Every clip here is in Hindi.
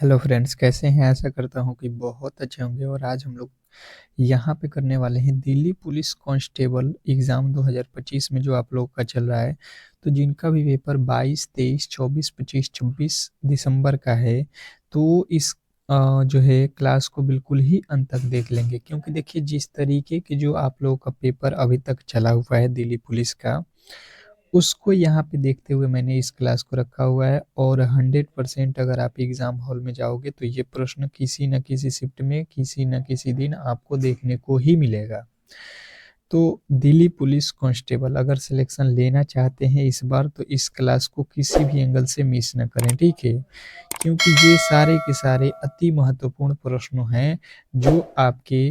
हेलो फ्रेंड्स, कैसे हैं? आशा करता हूँ कि बहुत अच्छे होंगे। और आज हम लोग यहाँ पे करने वाले हैं दिल्ली पुलिस कांस्टेबल एग्ज़ाम 2025 में जो आप लोगों का चल रहा है। तो जिनका भी पेपर 22, 23, 24, 25, 26 दिसंबर का है, तो इस जो है क्लास को बिल्कुल ही अंत तक देख लेंगे, क्योंकि देखिए जिस तरीके के जो आप लोगों का पेपर अभी तक चला हुआ है दिल्ली पुलिस का, उसको यहाँ पे देखते हुए मैंने इस क्लास को रखा हुआ है। और 100% अगर आप एग्ज़ाम हॉल में जाओगे तो ये प्रश्न किसी न किसी शिफ्ट में किसी न किसी दिन आपको देखने को ही मिलेगा। तो दिल्ली पुलिस कांस्टेबल अगर सिलेक्शन लेना चाहते हैं इस बार, तो इस क्लास को किसी भी एंगल से मिस ना करें, ठीक है? क्योंकि ये सारे के सारे अति महत्वपूर्ण प्रश्न हैं जो आपके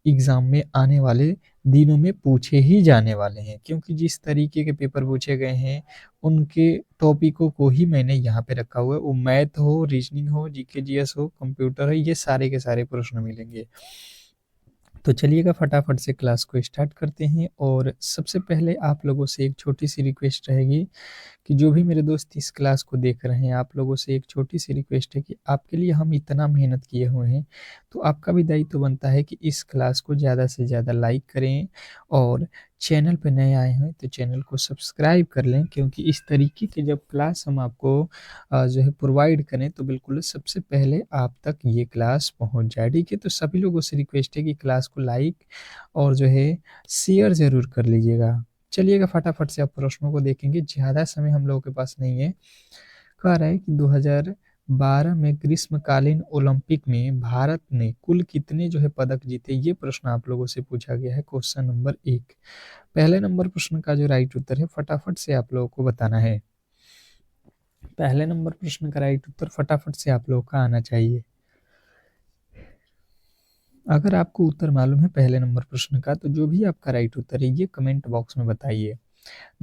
एग्जाम में आने वाले दिनों में पूछे ही जाने वाले हैं। क्योंकि जिस तरीके के पेपर पूछे गए हैं उनके टॉपिकों को ही मैंने यहाँ पे रखा हुआ है। वो मैथ हो, रीजनिंग हो, जीके जीएस हो, कंप्यूटर हो, ये सारे के सारे प्रश्न मिलेंगे। तो चलिएगा फटाफट से क्लास को स्टार्ट करते हैं। और सबसे पहले आप लोगों से एक छोटी सी रिक्वेस्ट रहेगी कि जो भी मेरे दोस्त इस क्लास को देख रहे हैं, आप लोगों से एक छोटी सी रिक्वेस्ट है कि आपके लिए हम इतना मेहनत किए हुए हैं, तो आपका भी दायित्व बनता है कि इस क्लास को ज़्यादा से ज़्यादा लाइक करें। और चैनल पे नए आए हैं तो चैनल को सब्सक्राइब कर लें, क्योंकि इस तरीके की जब क्लास हम आपको जो है प्रोवाइड करें तो बिल्कुल सबसे पहले आप तक ये क्लास पहुंच जाए, ठीक है? तो सभी लोगों से रिक्वेस्ट है कि क्लास को लाइक और जो है शेयर ज़रूर कर लीजिएगा। चलिएगा फटाफट से अब प्रश्नों को देखेंगे, ज़्यादा समय हम लोगों के पास नहीं है। कह रहा है कि 2012 में ग्रीष्मकालीन ओलंपिक में भारत ने कुल कितने जो है पदक जीते, ये प्रश्न आप लोगों से पूछा गया है। क्वेश्चन नंबर 1, पहले नंबर प्रश्न का जो राइट उत्तर है फटाफट से आप लोगों को बताना है। पहले नंबर प्रश्न का राइट उत्तर फटाफट से आप लोगों का आना चाहिए। अगर आपको उत्तर मालूम है पहले नंबर प्रश्न का, तो जो भी आपका राइट उत्तर है ये कमेंट बॉक्स में बताइए।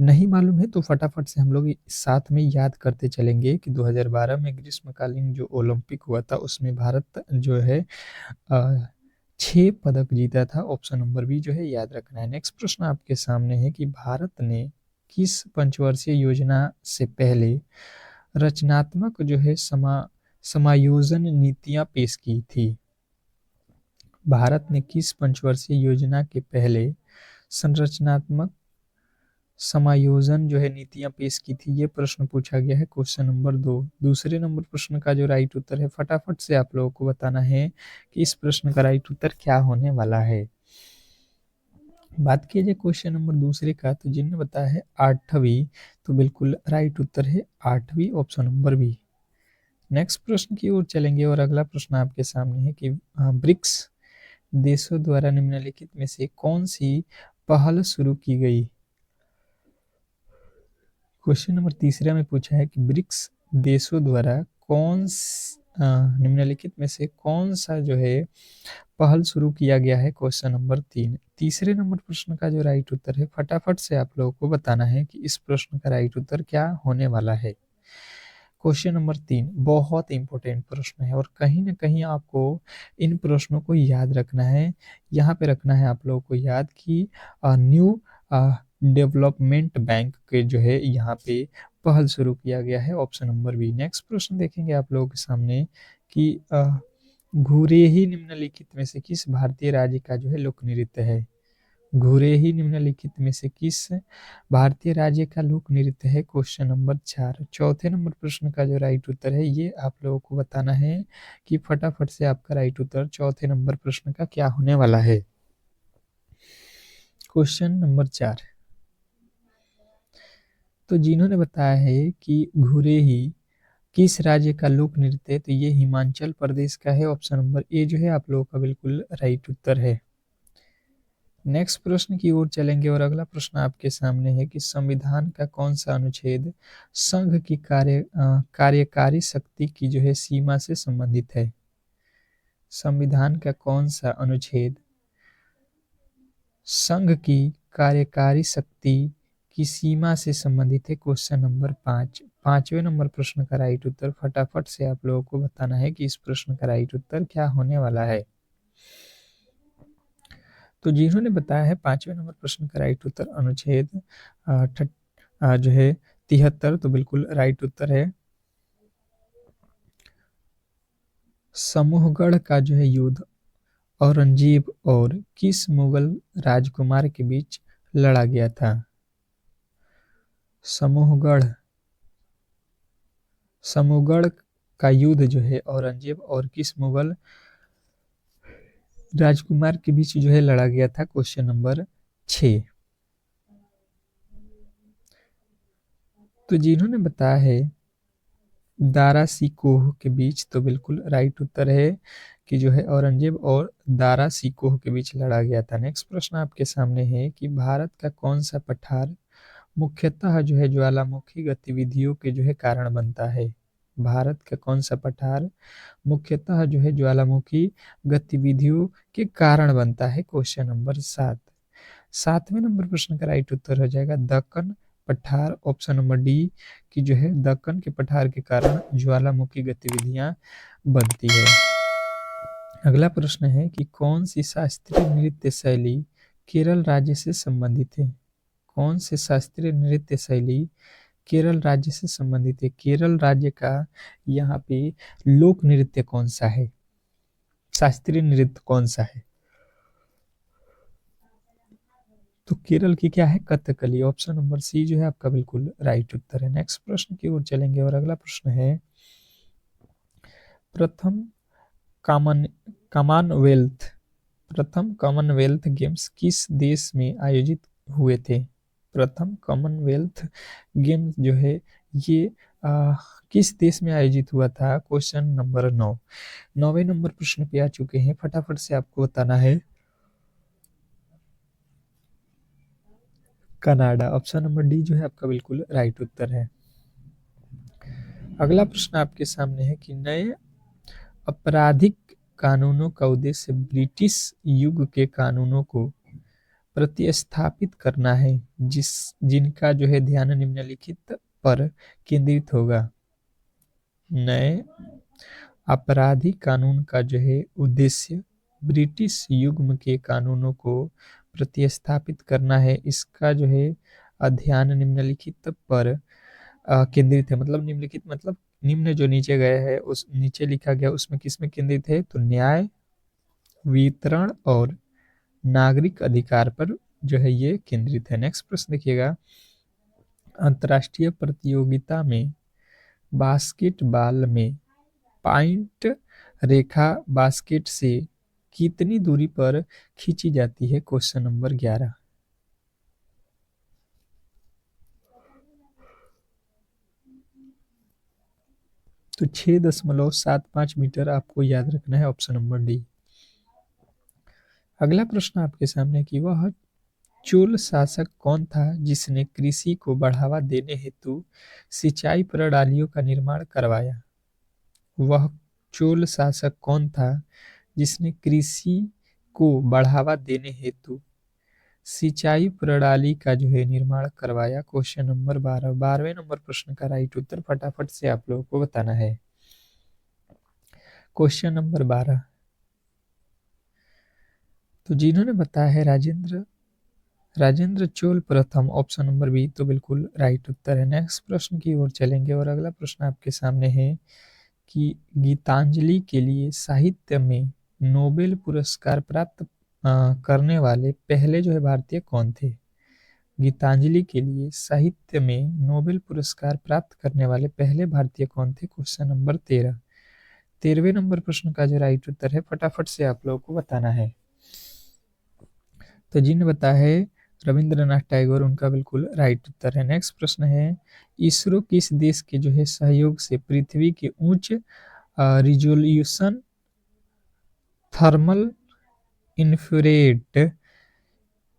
नहीं मालूम है तो फटाफट से हम लोग साथ में याद करते चलेंगे कि 2012 में ग्रीष्मकालीन जो ओलंपिक हुआ था उसमें भारत जो है 6 पदक जीता था। ऑप्शन नंबर बी जो है याद रखना है। नेक्स्ट प्रश्न आपके सामने है कि भारत ने किस पंचवर्षीय योजना से पहले रचनात्मक जो है समायोजन नीतियां पेश की थी? भारत ने किस पंचवर्षीय योजना के पहले संरचनात्मक समायोजन जो है नीतियां पेश की थी, ये प्रश्न पूछा गया है। क्वेश्चन नंबर 2, दूसरे नंबर प्रश्न का जो राइट उत्तर है फटाफट से आप लोगों को बताना है कि इस प्रश्न का राइट उत्तर क्या होने वाला है। बात किया जाए क्वेश्चन नंबर दूसरे का, तो जिनने बताया है 8वीं, तो बिल्कुल राइट उत्तर है 8वीं, ऑप्शन नंबर बी। नेक्स्ट प्रश्न की ओर चलेंगे और अगला प्रश्न आपके सामने है कि ब्रिक्स देशों द्वारा निम्नलिखित में से कौन सी पहल शुरू की गई? क्वेश्चन नंबर तीसरा में पूछा है कि ब्रिक्स देशों द्वारा निम्नलिखित में से कौन सा जो है पहल शुरू किया गया है? क्वेश्चन नंबर 3, तीसरे नंबर प्रश्न का जो राइट उत्तर है फटाफट से आप लोगों को बताना है कि इस प्रश्न का राइट उत्तर क्या होने वाला है। क्वेश्चन नंबर 3 बहुत इंपॉर्टेंट प्रश्न है और कहीं ना कहीं आपको इन प्रश्नों को याद रखना है। यहाँ पे रखना है आप लोगों को याद कि न्यू डेवलपमेंट बैंक के जो है यहाँ पे पहल शुरू किया गया है। Option number B. नेक्स्ट प्रश्न देखेंगे आप लोगों के सामने कि घुरेही निम्नलिखित में से किस भारतीय राज्य का जो है लोक नृत्य है? घुरेही निम्नलिखित में से किस भारतीय राज्य का लोक नृत्य है? क्वेश्चन नंबर 4, चौथे नंबर प्रश्न का जो राइट उत्तर है ये आप लोगों को बताना है कि फटाफट से आपका राइट उत्तर चौथे नंबर प्रश्न का क्या होने वाला है। क्वेश्चन नंबर 4, तो जिन्होंने बताया है कि घुरेही किस राज्य का लोक नृत्य है, तो ये हिमाचल प्रदेश का है। ऑप्शन नंबर ए जो है आप लोगों का बिल्कुल राइट उत्तर है। नेक्स्ट प्रश्न की ओर चलेंगे और अगला प्रश्न आपके सामने है कि संविधान का कौन सा अनुच्छेद संघ की कार्यकारी शक्ति की जो है सीमा से संबंधित है? संविधान का कौन सा अनुच्छेद संघ की कार्यकारी शक्ति की सीमा से संबंधित है? क्वेश्चन नंबर 5, पांचवें नंबर प्रश्न का राइट उत्तर फटाफट से आप लोगों को बताना है कि इस प्रश्न का राइट उत्तर क्या होने वाला है। तो जिन्होंने बताया है पांचवें नंबर प्रश्न का राइट उत्तर अनुच्छेद जो है 73, तो बिल्कुल राइट उत्तर है। समूहगढ़ का जो है युद्ध औरंगजेब और किस मुगल राजकुमार के बीच लड़ा गया था? समूहगढ़ समूहगढ़ का युद्ध जो है औरंगजेब और किस मुगल राजकुमार के बीच जो है लड़ा गया था? Question number 6। तो जिन्होंने बताया है दारा सिकोह के बीच, तो बिल्कुल राइट उत्तर है कि जो है औरंगजेब और दारा सिकोह के बीच लड़ा गया था। नेक्स्ट प्रश्न आपके सामने है कि भारत का कौन सा पठार मुख्यतः जो है ज्वालामुखी गतिविधियों के जो है कारण बनता है? भारत का कौन सा पठार मुख्यतः जो है ज्वालामुखी गतिविधियों के कारण बनता है? Question number 7। 7वें नंबर प्रश्न का राइट उत्तर हो जाएगा दक्कन पठार, ऑप्शन नंबर डी कि जो है दक्कन के पठार के कारण ज्वालामुखी गतिविधियां बनती है। अगला प्रश्न है कि कौन सी शास्त्रीय नृत्य शैली केरल राज्य से संबंधित है? कौन से शास्त्रीय नृत्य शैली केरल राज्य से संबंधित है? केरल राज्य का यहाँ पे लोक नृत्य कौन सा है? शास्त्रीय नृत्य कौन सा है? तो केरल की क्या है? कथकली। ऑप्शन नंबर सी जो है आपका बिल्कुल राइट उत्तर है। नेक्स्ट प्रश्न की ओर चलेंगे और अगला प्रश्न है प्रथम कॉमन कॉमनवेल्थ प्रथम कॉमनवेल्थ गेम्स किस देश में आयोजित हुए थे? प्रथम कॉमनवेल्थ गेम्स जो है ये किस देश में आयोजित हुआ था? Question number 9। 9वें नंबर प्रश्न पे आ चुके हैं, फटाफट से आपको बताना है। कनाडा। ऑप्शन नंबर डी जो है आपका बिल्कुल राइट उत्तर है। अगला प्रश्न आपके सामने है कि नए आपराधिक कानूनों का उद्देश्य ब्रिटिश युग के कानूनों को प्रतिस्थापित करना है, जिनका जो है ध्यान निम्नलिखित पर केंद्रित होगा। नए आपराधिक कानून का जो है उद्देश्य ब्रिटिश युग के कानूनों को प्रतिस्थापित करना है। इसका जो है ध्यान निम्नलिखित पर केंद्रित है। मतलब निम्नलिखित मतलब निम्न जो नीचे गए है, उस नीचे लिखा गया उसमें किस में केंद्रित है? तो न्याय, वितरण और नागरिक अधिकार पर जो है ये केंद्रित है। नेक्स्ट प्रश्न देखिएगा, अंतर्राष्ट्रीय प्रतियोगिता में बास्केटबॉल में पॉइंट रेखा बास्केट से कितनी दूरी पर खींची जाती है? Question number 11। तो 6.75 मीटर आपको याद रखना है, ऑप्शन नंबर डी। अगला प्रश्न आपके सामने कि वह चोल शासक कौन था जिसने कृषि को बढ़ावा देने हेतु सिंचाई प्रणालियों का निर्माण करवाया? वह चोल शासक कौन था जिसने कृषि को बढ़ावा देने हेतु सिंचाई प्रणाली का जो है निर्माण करवाया? Question number 12। 12वें नंबर प्रश्न का राइट उत्तर फटाफट से आप लोगों को बताना है। Question number 12। तो जिन्होंने बताया है राजेंद्र चोल प्रथम, ऑप्शन नंबर बी तो बिल्कुल राइट उत्तर है। नेक्स्ट प्रश्न की ओर चलेंगे और अगला प्रश्न आपके सामने है कि गीतांजलि के लिए साहित्य में नोबेल पुरस्कार प्राप्त करने वाले पहले जो है भारतीय कौन थे? गीतांजलि के लिए साहित्य में नोबेल पुरस्कार प्राप्त करने वाले पहले भारतीय कौन थे? Question number 13। 13वें नंबर प्रश्न का जो राइट उत्तर है फटाफट से आप लोगों को बताना है। तो जिन्हें बताया है रविंद्रनाथ टैगोर, उनका बिल्कुल राइट उत्तर है। नेक्स्ट प्रश्न है इसरो किस देश के जो है सहयोग से पृथ्वी के उच्च रिजोल्यूशन थर्मल इंफ्रारेड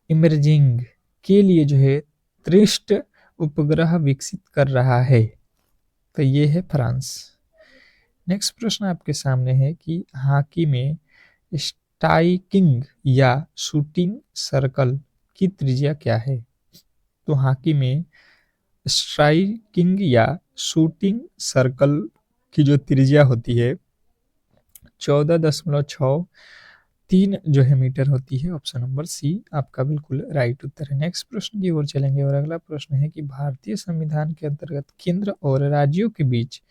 इमेजिंग के लिए जो है त्रिष्ट उपग्रह विकसित कर रहा है? तो ये है फ्रांस। नेक्स्ट प्रश्न आपके सामने है कि हॉकी में स्ट्राइकिंग या शूटिंग सर्कल की त्रिज्या क्या है? तो हॉकी में स्ट्राइकिंग या शूटिंग सर्कल की जो त्रिज्या होती है 14.63 जो है मीटर होती है। ऑप्शन नंबर सी आपका बिल्कुल राइट उत्तर है। नेक्स्ट प्रश्न की ओर चलेंगे और अगला प्रश्न है कि भारतीय संविधान के अंतर्गत केंद्र और राज्यों के बीच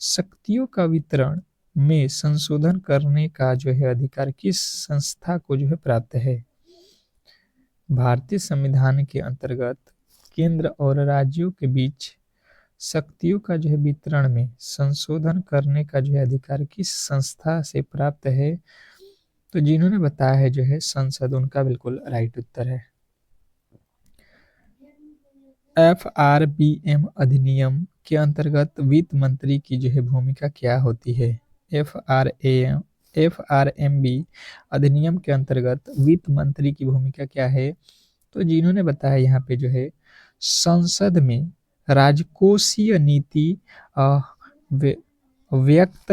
शक्तियों का वितरण में संशोधन करने का जो है अधिकार किस संस्था को जो है प्राप्त है? भारतीय संविधान के अंतर्गत केंद्र और राज्यों के बीच शक्तियों का जो है वितरण में संशोधन करने का जो है अधिकार किस संस्था से प्राप्त है? तो जिन्होंने बताया है जो है संसद, उनका बिल्कुल राइट उत्तर है। FRBM अधिनियम के अंतर्गत वित्त मंत्री की जो है भूमिका क्या होती है? FRMB अधिनियम के अंतर्गत वित्त मंत्री की भूमिका क्या है? तो जिन्होंने बताया यहाँ पे जो है संसद में राजकोषीय नीति व्यक्त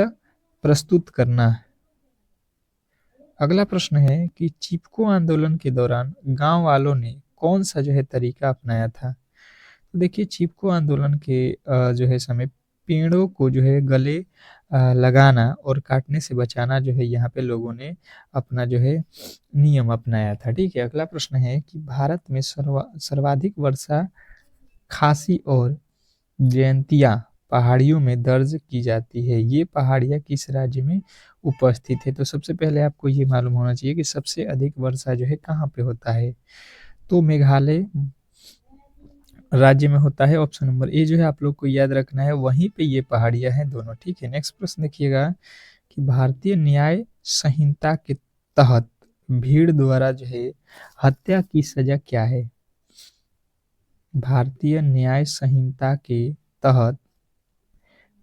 प्रस्तुत करना। अगला प्रश्न है कि चिपको आंदोलन के दौरान गांव वालों ने कौन सा जो है तरीका अपनाया था? तो देखिए चिपको आंदोलन के जो है समय पेड़ों को जो है गले लगाना और काटने से बचाना जो है यहाँ पे लोगों ने अपना जो है नियम अपनाया था। ठीक है, अगला प्रश्न है कि भारत में सर्वाधिक वर्षा खासी और जयंतिया पहाड़ियों में दर्ज की जाती है। ये पहाड़ियाँ किस राज्य में उपस्थित है? तो सबसे पहले आपको ये मालूम होना चाहिए कि सबसे अधिक वर्षा जो है कहाँ पे होता है? तो मेघालय राज्य में होता है। ऑप्शन नंबर ए जो है आप लोग को याद रखना है, वहीं पे ये पहाड़ियाँ हैं दोनों। ठीक है, नेक्स्ट प्रश्न देखिएगा कि भारतीय न्याय संहिता के तहत भीड़ द्वारा जो है हत्या की सजा क्या है? भारतीय न्याय संहिता के तहत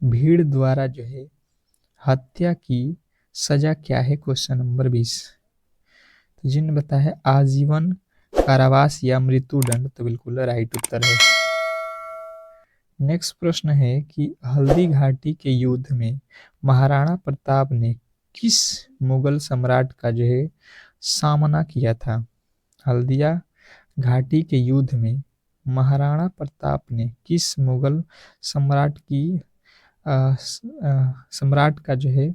भीड़ द्वारा जो है हत्या की सजा क्या है? Question number 20। तो जिन्होंने बताया है आजीवन कारावास या मृत्युदंड, तो बिल्कुल राइट उत्तर है। नेक्स्ट प्रश्न है कि हल्दी घाटी के युद्ध में महाराणा प्रताप ने किस मुगल सम्राट का जो है सामना किया था? हल्दिया घाटी के युद्ध में महाराणा प्रताप ने किस मुगल सम्राट का जो है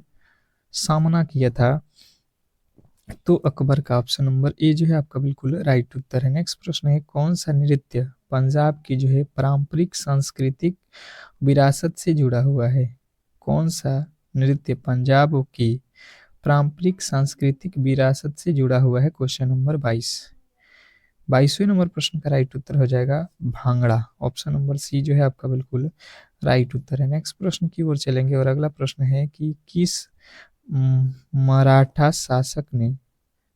सामना किया था? तो अकबर का। ऑप्शन नंबर ए जो है आपका बिल्कुल राइट उत्तर है। नेक्स्ट प्रश्न है कौन सा नृत्य पंजाब की जो है पारंपरिक सांस्कृतिक विरासत से जुड़ा हुआ है? कौन सा नृत्य पंजाब की पारंपरिक सांस्कृतिक विरासत से जुड़ा हुआ है? Question number 22। 22वें नंबर प्रश्न का राइट उत्तर हो जाएगा भांगड़ा। ऑप्शन नंबर सी जो है आपका बिल्कुल राइट उत्तर है। नेक्स्ट प्रश्न की ओर चलेंगे और अगला प्रश्न है कि किस मराठा शासक ने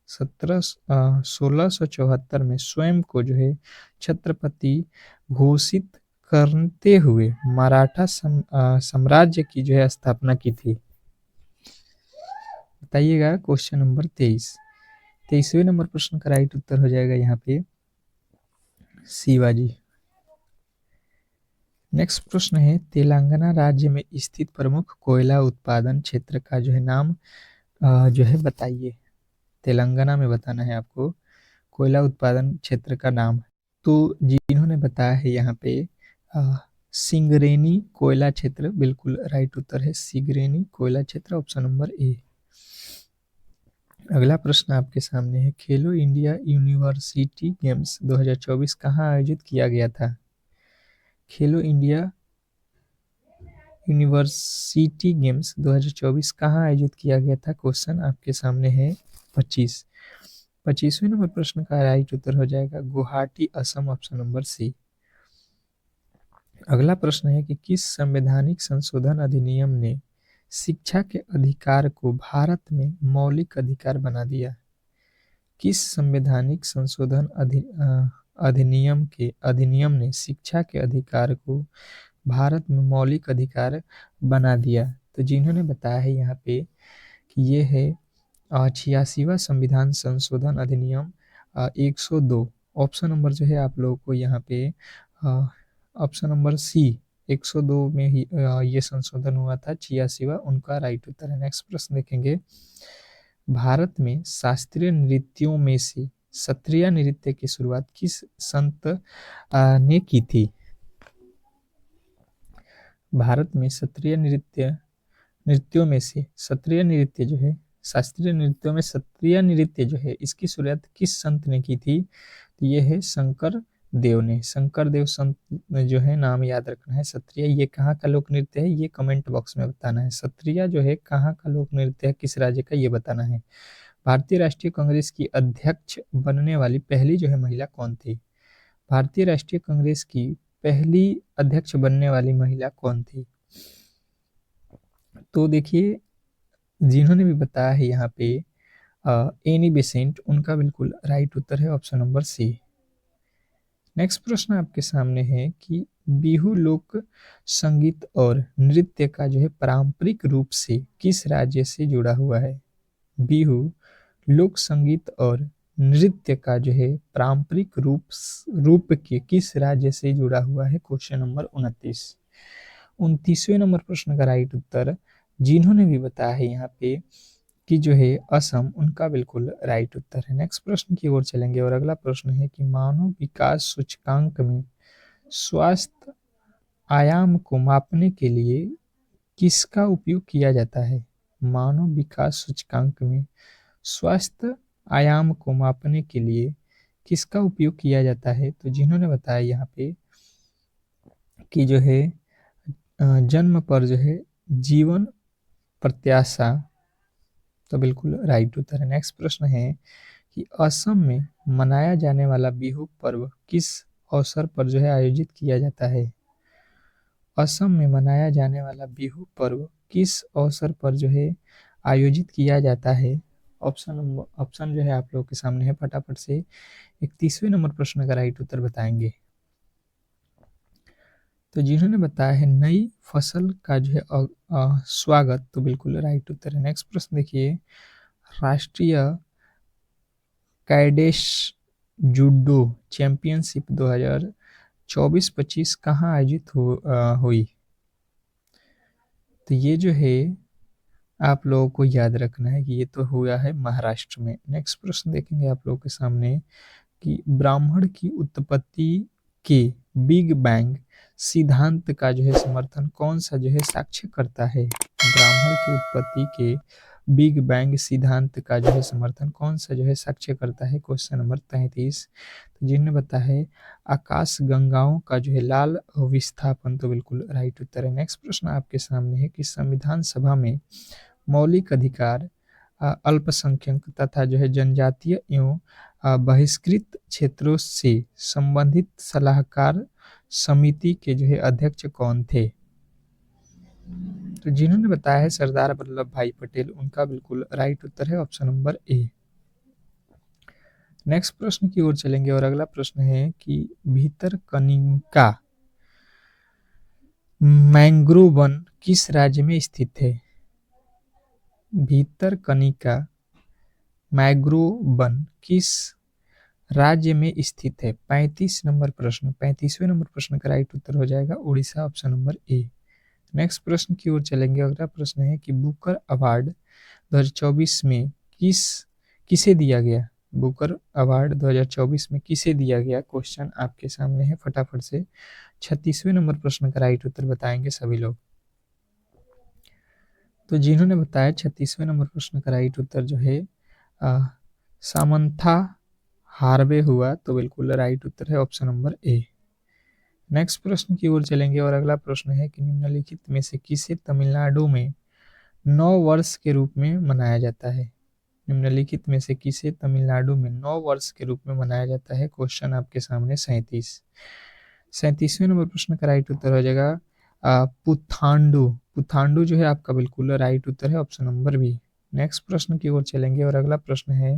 1674 में स्वयं को जो है छत्रपति घोषित करते हुए मराठा साम्राज्य की जो है स्थापना की थी? बताइएगा। Question number 23। 23वें नंबर प्रश्न का राइट उत्तर हो जाएगा यहाँ पे शिवाजी। नेक्स्ट प्रश्न है तेलंगाना राज्य में स्थित प्रमुख कोयला उत्पादन क्षेत्र का जो है नाम जो है बताइए। तेलंगाना में बताना है आपको कोयला उत्पादन क्षेत्र का नाम। तो जिन्होंने बताया है यहाँ पे सिंगरेनी कोयला क्षेत्र, बिल्कुल राइट उत्तर है सिंगरेनी कोयला क्षेत्र, ऑप्शन नंबर ए। अगला प्रश्न आपके सामने है खेलो इंडिया यूनिवर्सिटी गेम्स 2024 कहाँ आयोजित किया गया था? खेलो इंडिया यूनिवर्सिटी गेम्स 2024 कहाँ आयोजित किया गया था? क्वेश्चन आपके सामने है 25। 25वें नंबर प्रश्न का राइट उत्तर हो जाएगा Guwahati Assam, option number C. अगला प्रश्न है कि किस संवैधानिक संशोधन अधिनियम ने शिक्षा के अधिकार को भारत में मौलिक अधिकार बना दिया? किस संवैधानिक संशोधन अधिनियम ने शिक्षा के अधिकार को भारत में मौलिक अधिकार बना दिया? तो जिन्होंने बताया है यहाँ पे कि ये है 86वां संविधान संशोधन अधिनियम 102। ऑप्शन नंबर जो है आप लोगों को यहाँ पे ऑप्शन नंबर सी 102 में ही ये संशोधन हुआ था, 86वां उनका राइट उत्तर है। नेक्स्ट प्रश्न देखेंगे भारत में शास्त्रीय नृत्यों में से सत्रिया नृत्य की शुरुआत किस संत ने की थी? भारत में नृत्यों में से सत्रिय नृत्य जो है शास्त्रीय नृत्यों में सत्रिय नृत्य जो है इसकी शुरुआत किस संत ने की थी? तो ये है शंकर देव ने। शंकर देव संत जो है नाम याद रखना है। सत्रिया ये कहाँ का लोक नृत्य है, ये कमेंट बॉक्स में बताना है। सत्रिया जो है कहाँ का लोक नृत्य है, किस राज्य का, ये बताना है। भारतीय राष्ट्रीय कांग्रेस की अध्यक्ष बनने वाली पहली जो है महिला कौन थी? भारतीय राष्ट्रीय कांग्रेस की पहली अध्यक्ष बनने वाली महिला कौन थी? तो देखिए, जिन्होंने भी बताया है यहाँ पे एनी बेसेंट, उनका बिल्कुल राइट उत्तर है ऑप्शन नंबर सी। नेक्स्ट प्रश्न आपके सामने है कि बिहू लोक संगीत और नृत्य का जो है पारंपरिक रूप से किस राज्य से जुड़ा हुआ है? बिहू लोक संगीत और नृत्य का जो है पारंपरिक रूप के किस राज्य से जुड़ा हुआ है? Question number 29। 29वें नंबर प्रश्न का राइट उत्तर जिन्होंने भी बताया है यहाँ पे कि जो है असम, उनका बिल्कुल राइट उत्तर है। नेक्स्ट प्रश्न की ओर चलेंगे और अगला प्रश्न है कि मानव विकास सूचकांक में स्वास्थ्य आयाम को मापने के लिए किसका उपयोग किया जाता है? मानव विकास सूचकांक में स्वास्थ्य आयाम को मापने के लिए किसका उपयोग किया जाता है? तो जिन्होंने बताया यहाँ पे कि जो है जन्म पर जो है जीवन प्रत्याशा, तो बिल्कुल राइट उत्तर है। नेक्स्ट प्रश्न है कि असम में मनाया जाने वाला बिहू पर्व किस अवसर पर जो है आयोजित किया जाता है? असम में मनाया जाने वाला बिहू पर्व किस अवसर पर जो है आयोजित किया जाता है? ऑप्शन जो है आप लोगों के सामने है, फटाफट से 31वें नंबर प्रश्न का राइट उत्तर बताएंगे। तो जिन्होंने बताया है नई फसल का जो है स्वागत, तो बिल्कुल राइट उत्तर है। नेक्स्ट प्रश्न देखिए, राष्ट्रीय कैडेट जूडो चैंपियनशिप 2024-25 कहाँ आयोजित हुई? तो ये जो है आप लोगों को याद रखना है कि ये तो हुआ है महाराष्ट्र में। नेक्स्ट प्रश्न देखेंगे आप लोगों के सामने कि ब्राह्मण की उत्पत्ति के बिग बैंग सिद्धांत का जो है समर्थन कौन सा जो है साक्ष्य करता है? ब्राह्मण की उत्पत्ति के बिग बैंग सिद्धांत का जो है समर्थन कौन सा जो है साक्ष्य करता है? Question number 33। तो जिन्होंने बताया है आकाश गंगाओं का जो है लाल विस्थापन, तो बिल्कुल राइट उत्तर है। नेक्स्ट प्रश्न आपके सामने है कि संविधान सभा में मौलिक अधिकार अल्पसंख्यक तथा जो है जनजातीय एवं बहिष्कृत क्षेत्रों से संबंधित सलाहकार समिति के जो है अध्यक्ष कौन थे? तो जिन्होंने बताया है सरदार वल्लभ भाई पटेल, उनका बिल्कुल राइट उत्तर है ऑप्शन नंबर ए। नेक्स्ट प्रश्न की ओर चलेंगे और अगला प्रश्न है कि भितरकनिका मैंग्रोव वन किस राज्य में स्थित है? भितरकनिका मैंग्रोव वन किस राज्य में स्थित है? 35 नंबर प्रश्न, 35वें नंबर प्रश्न का राइट उत्तर हो जाएगा Orissa, option number A. Next प्रश्न की ओर चलेंगे। अगला प्रश्न है कि बुकर अवार्ड 2024 में किसे दिया गया? बुकर अवार्ड 2024 में किसे दिया गया? क्वेश्चन आपके सामने है, फटाफट से 36वें नंबर प्रश्न का राइट उत्तर बताएंगे सभी लोग। तो जिन्होंने बताया 36वें नंबर प्रश्न का राइट उत्तर जो है सामंथा हार्वे हुआ, तो बिल्कुल राइट उत्तर है ऑप्शन नंबर ए। नेक्स्ट प्रश्न की ओर चलेंगे और अगला प्रश्न है कि निम्नलिखित में से किसे तमिलनाडु में नव वर्ष के रूप में मनाया जाता है? निम्नलिखित में से किसे तमिलनाडु में नव वर्ष के रूप में मनाया जाता है? क्वेश्चन आपके सामने 37वें नंबर प्रश्न का राइट उत्तर हो जाएगा पुथांडु। पुथांडु जो है आपका बिल्कुल राइट उत्तर है ऑप्शन नंबर बी। नेक्स्ट प्रश्न की ओर चलेंगे और अगला प्रश्न है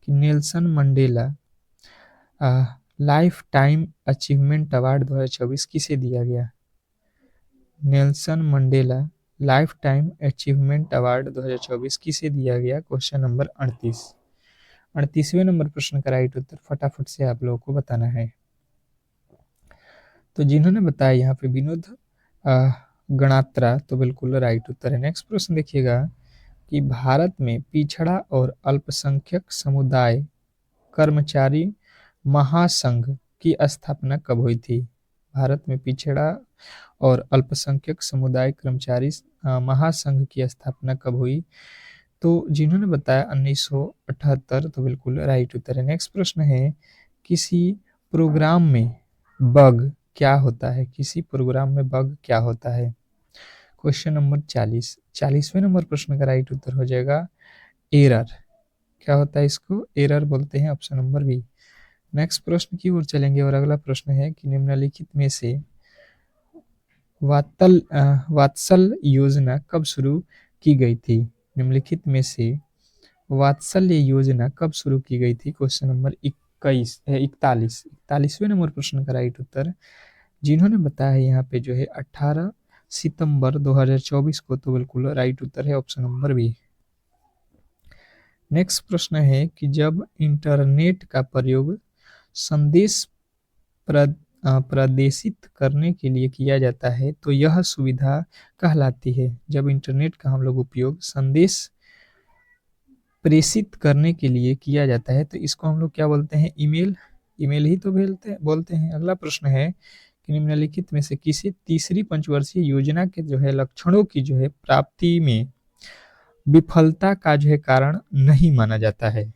कि Nelson Mandela life time achievement award 2024 किसे दिया गया? Nelson Mandela life time achievement award 2024 किसे दिया गया? क्वेश्चन नंबर 38वें नंबर प्रश्न का राइट उत्तर फटाफट से आप लोगों को बताना है। तो जिन्होंने बताया यहाँ पे विनोद गणात्रा, तो बिल्कुल राइट उत्तर है। नेक्स्ट प्रश्न देखिएगा कि भारत में पिछड़ा और अल्पसंख्यक समुदाय कर्मचारी महासंघ की स्थापना कब हुई थी? भारत में पिछड़ा और अल्पसंख्यक समुदाय कर्मचारी महासंघ की स्थापना कब हुई? तो जिन्होंने बताया 1978, तो बिल्कुल राइट उत्तर है। नेक्स्ट प्रश्न है किसी प्रोग्राम में बग क्या होता है? किसी प्रोग्राम में बग क्या होता है? क्वेश्चन नंबर 40, 40वें नंबर प्रश्न का राइट उत्तर हो जाएगा एरर। क्या होता है इसको? एरर बोलते हैं, ऑप्शन नंबर बी। नेक्स्ट प्रश्न की ओर चलेंगे और अगला प्रश्न है कि निम्नलिखित में से वात्सल योजना कब शुरू की गई थी? निम्नलिखित में से वात्सल्य योजना कब शुरू की गई थी? क्वेश्चन नंबर 41 नंबर प्रश्न का राइट उत्तर जिन्होंने बताया यहाँ पे जो है 18 सितंबर 2024 को, तो बिल्कुल राइट उत्तर है ऑप्शन नंबर बी। नेक्स्ट प्रश्न है कि जब इंटरनेट का प्रयोग संदेश प्रदेशित करने के लिए किया जाता है तो यह सुविधा कहलाती है। जब इंटरनेट का हम लोग उपयोग संदेश प्रेषित करने के लिए किया जाता है तो इसको हम लोग क्या बोलते हैं? ईमेल। ईमेल ही तो बोलते हैं। अगला प्रश्न है कि निम्नलिखित में से किसी तीसरी पंचवर्षीय योजना के जो है लक्षणों की जो है प्राप्ति में विफलता का जो है कारण नहीं माना जाता है?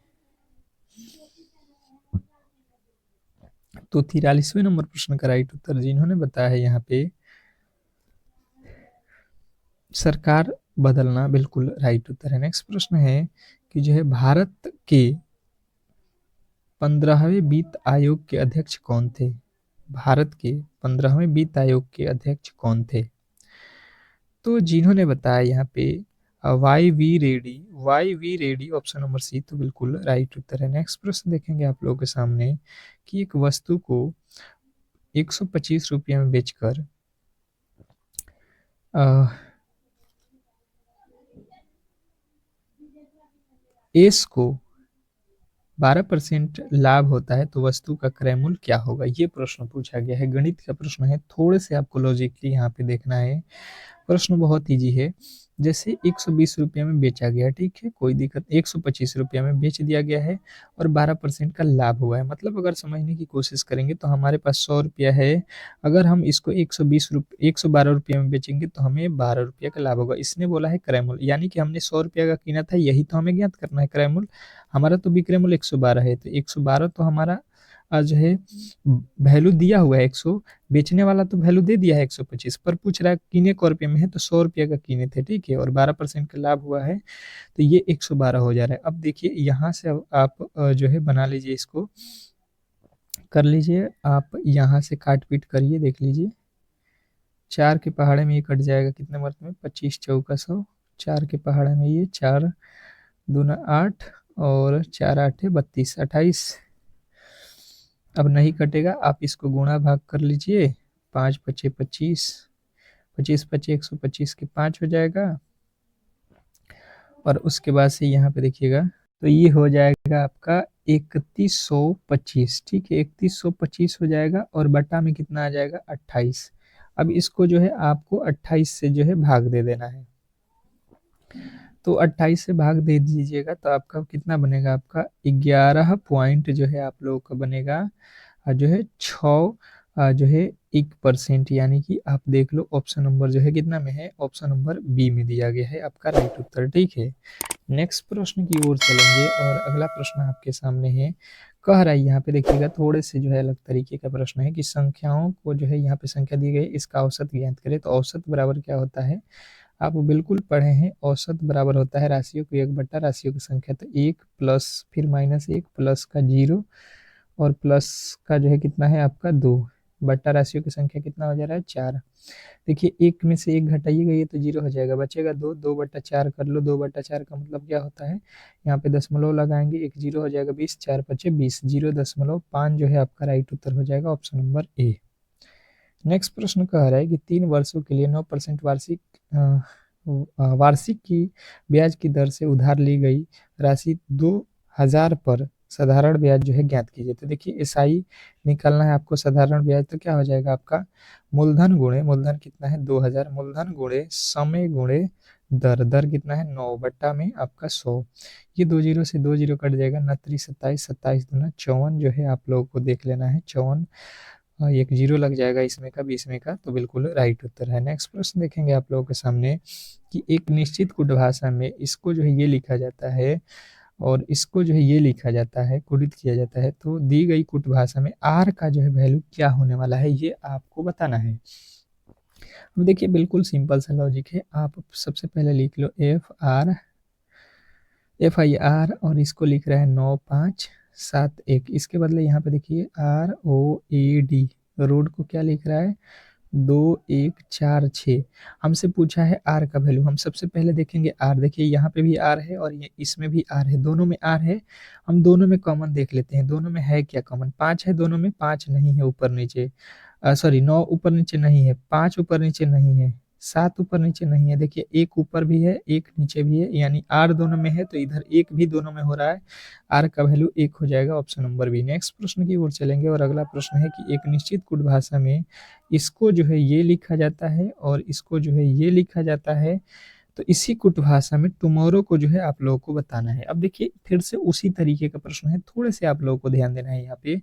तो 43वें नंबर प्रश्न का राइट उत्तर जिन्होंने बताया है यहाँ पे सरकार बदलना, बिल्कुल राइट उत्तर है। नेक्स्ट प्रश्न है कि जो है भारत के 15वें वित्त आयोग के अध्यक्ष कौन थे? भारत के 15वें वित्त आयोग के अध्यक्ष कौन थे? तो जिन्होंने बताया यहाँ पे Y V Reddy, option number C, तो बिल्कुल राइट उत्तर है। नेक्स्ट प्रश्न देखेंगे आप लोगों के सामने कि एक वस्तु को 125 रुपया में बेचकर एस को 12% लाभ होता है तो वस्तु का क्रय मूल्य क्या होगा? ये प्रश्न पूछा गया है, गणित का प्रश्न है। थोड़े से आपको लॉजिकली यहाँ पे देखना है। प्रश्न बहुत इजी है। जैसे 120 रुपया में बेचा गया, ठीक है, कोई दिक्कत, 125 रुपया में बेच दिया गया है और 12% का लाभ हुआ है। मतलब अगर समझने की कोशिश करेंगे तो हमारे पास 100 रुपया है, अगर हम इसको 112 रुपया में बेचेंगे तो हमें 12 रुपया का लाभ होगा। इसने बोला है क्रय मूल्य, यानी कि हमने 100 रुपया का कीना था, यही तो हमें ज्ञात करना है क्रय मूल्य। हमारा तो विक्रय मूल्य 112 है, तो 112 तो हमारा जो है वैल्यू दिया हुआ है 100, बेचने वाला तो वैल्यू दे दिया है 125, पर पूछ रहा है कीने को रुपये में है, तो 100 रुपये का कीने थे, ठीक है, और 12% का लाभ हुआ है तो ये 112 हो जा रहा है। अब देखिए यहाँ से अब आप जो है बना लीजिए, इसको कर लीजिए आप, यहाँ से काट पीट करिए, देख लीजिए 4 के पहाड़े में ये कट जाएगा कितने वर्ष में? 25 चौका 100, 4 के पहाड़े में ये 4 दूना 8 और 4 8 32, 28। अब नहीं कटेगा, आप इसको गुणा भाग कर लीजिए, 5 पचे 25, 25 पचे 125 के 5 हो जाएगा, और उसके बाद से यहाँ पे देखिएगा तो ये हो जाएगा आपका 3125, ठीक है, 3125 हो जाएगा और बटा में कितना आ जाएगा? 28। अब इसको जो है आपको 28 से जो है भाग दे देना है, तो 28 से भाग दे दीजिएगा तो आपका कितना बनेगा? आपका 11 पॉइंट जो है आप लोगों का बनेगा जो है 6 जो है 1%, यानी कि आप देख लो ऑप्शन नंबर जो है कितना में है? ऑप्शन नंबर बी में दिया गया है आपका राइट उत्तर, ठीक है। नेक्स्ट प्रश्न की ओर चलेंगे और अगला प्रश्न आपके सामने है, कह रहा है यहाँ पे देखिएगा थोड़े से जो है अलग तरीके का प्रश्न है कि संख्याओं को जो है यहाँ पे संख्या दी गई, इसका औसत ज्ञात करें। तो औसत बराबर क्या होता है? आप बिल्कुल पढ़े हैं, औसत बराबर होता है राशियों को 1 बटा राशियों की संख्या, तो 1 प्लस फिर -1 प्लस का 0 और प्लस का जो है कितना है आपका 2 बटा राशियों की संख्या कितना हो जा रहा है? 4। देखिए 1 में से 1 घटाइएगा ये तो 0 हो जाएगा, बचेगा 2, 2 बटा 4 कर लो, 2 बटा 4 का मतलब क्या होता है? यहाँ पे दशमलव लगाएंगे, 1 0 हो जाएगा, 20 4 पचे 20, 0.5 जो है आपका राइट उत्तर हो जाएगा ऑप्शन नंबर ए। नेक्स्ट प्रश्न कह रहा है कि 3 वर्षों के लिए 9% वार्षिक की ब्याज की दर से उधार ली गई राशि 2000 पर साधारण ब्याज जो है ज्ञात कीजिए। तो देखिए एसआई निकालना है आपको, साधारण ब्याज तो क्या हो जाएगा आपका? मूलधन गुणे, मूलधन कितना है? 2000, मूलधन गुणे समय गुणे दर, दर कितना है? 9 बट्टा में आपका 100, ये 2 जीरो से 2 जीरो कट जाएगा, 29 27, 27 दूना 54 जो है आप लोगों को देख लेना है 54, एक जीरो लग जाएगा इसमें का, बीच में का, तो बिल्कुल राइट उत्तर है। नेक्स्ट प्रश्न देखेंगे आप लोगों के सामने कि एक निश्चित कुट भाषा में इसको जो है ये लिखा जाता है और इसको जो है ये लिखा जाता है, गुणित किया जाता है, तो दी गई कूट भाषा में आर का जो है वैल्यू क्या होने वाला है, ये आपको बताना है। अब देखिए बिल्कुल सिंपल सा लॉजिक है, आप सबसे पहले लिख लो FIR और इसको लिख रहा है 9571। इसके बदले यहाँ पे देखिए ROAD, रोड को क्या लिख रहा है 2146। हमसे पूछा है आर का वैल्यू, हम सबसे पहले देखेंगे आर। देखिए यहाँ पे भी आर है और ये इसमें भी आर है, दोनों में आर है। हम दोनों में कॉमन देख लेते हैं, दोनों में है क्या कॉमन, 5 है, दोनों में 5 नहीं है ऊपर नीचे, सॉरी 9 ऊपर नीचे नहीं है, 5 ऊपर नीचे नहीं है, 7 ऊपर नीचे नहीं है, देखिए एक ऊपर भी है एक नीचे भी है, यानी आर दोनों में है तो इधर एक भी दोनों में हो रहा है, आर का वैल्यू 1 हो जाएगा, ऑप्शन नंबर बी। नेक्स्ट प्रश्न की ओर चलेंगे और अगला प्रश्न है कि एक निश्चित कूट भाषा में इसको जो है ये लिखा जाता है और इसको जो है ये लिखा जाता है, तो इसी कुट भाषा में टुमारो को जो है आप लोगों को बताना है। अब देखिए फिर से उसी तरीके का प्रश्न है, थोड़े से आप लोगों को ध्यान देना है यहाँ पे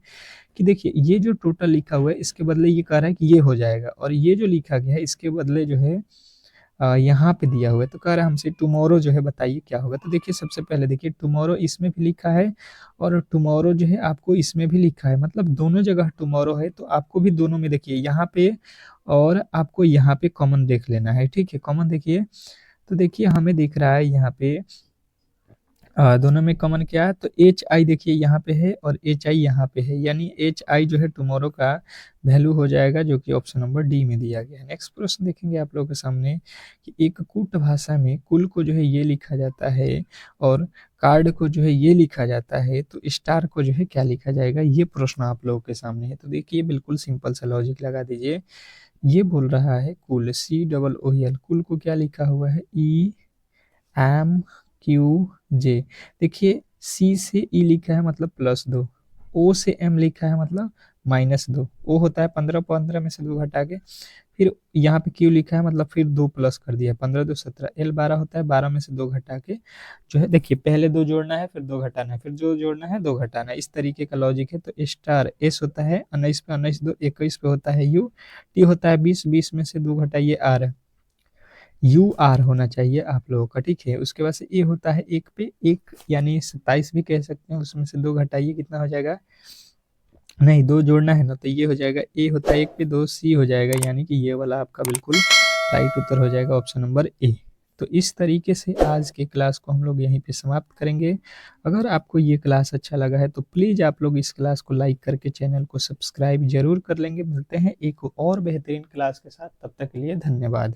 कि देखिए ये जो टोटल लिखा हुआ है इसके बदले ये कह रहा है कि ये हो जाएगा, और ये जो लिखा गया है इसके बदले जो है यहाँ पे दिया हुआ है, तो कह रहा है हमसे टुमारो जो है बताइए क्या होगा। तो देखिए सबसे पहले देखिए टुमारो इसमें भी लिखा है और टुमारो जो है आपको इसमें भी लिखा है, मतलब दोनों जगह टुमारो है, तो आपको भी दोनों में देखिए यहाँ पे और आपको यहाँ पे कॉमन देख लेना है, ठीक है। कॉमन देखिए, तो देखिए हमें दिख रहा है यहाँ पे दोनों में कॉमन क्या है, तो एच आई देखिए यहाँ पे है और एच आई यहाँ पे है, यानी एच आई जो है टुमारो का वैल्यू हो जाएगा, जो कि ऑप्शन नंबर डी में दिया गया है। नेक्स्ट प्रश्न देखेंगे आप लोगों के सामने कि एक कूट भाषा में कुल को जो है ये लिखा जाता है और कार्ड को जो है ये लिखा जाता है, तो स्टार को जो है क्या लिखा जाएगा, ये प्रश्न आप लोगों के सामने है। तो देखिए बिल्कुल सिंपल सा लॉजिक लगा दीजिए, ये बोल रहा है कुल COOL, कुल को क्या लिखा हुआ है EMQJ। देखिए सी से ई लिखा है मतलब +2, ओ से एम लिखा है मतलब -2, ओ होता है 15, 15 में से 2 घटा के, फिर यहाँ पे क्यू लिखा है मतलब फिर 2 प्लस कर दिया, 15 2 17, एल 12 होता है, 12 में से 2 घटा के जो है, देखिए पहले 2 जोड़ना है फिर 2 घटाना है, फिर जो जोड़ना है 2 घटाना है, इस तरीके का लॉजिक है। तो स्टार एस होता है 19 पे 19 2 21 पे होता है यू, टी होता है 20, 20 में से 2 घटाइए आर, यू आर होना चाहिए आप लोगों का, ठीक है। उसके बाद से ए होता है 1 पे 1, यानी 27 भी कह सकते हैं, उसमें से 2 घटाइए कितना हो जाएगा, नहीं 2 जोड़ना है ना, तो ये हो जाएगा ए होता है 1 पे 2, सी हो जाएगा, यानी कि ये वाला आपका बिल्कुल राइट उत्तर हो जाएगा, ऑप्शन नंबर ए। तो इस तरीके से आज के क्लास को हम लोग यहीं पे समाप्त करेंगे। अगर आपको ये क्लास अच्छा लगा है तो प्लीज़ आप लोग इस क्लास को लाइक करके चैनल को सब्सक्राइब जरूर कर लेंगे। मिलते हैं एक और बेहतरीन क्लास के साथ, तब तक के लिए धन्यवाद।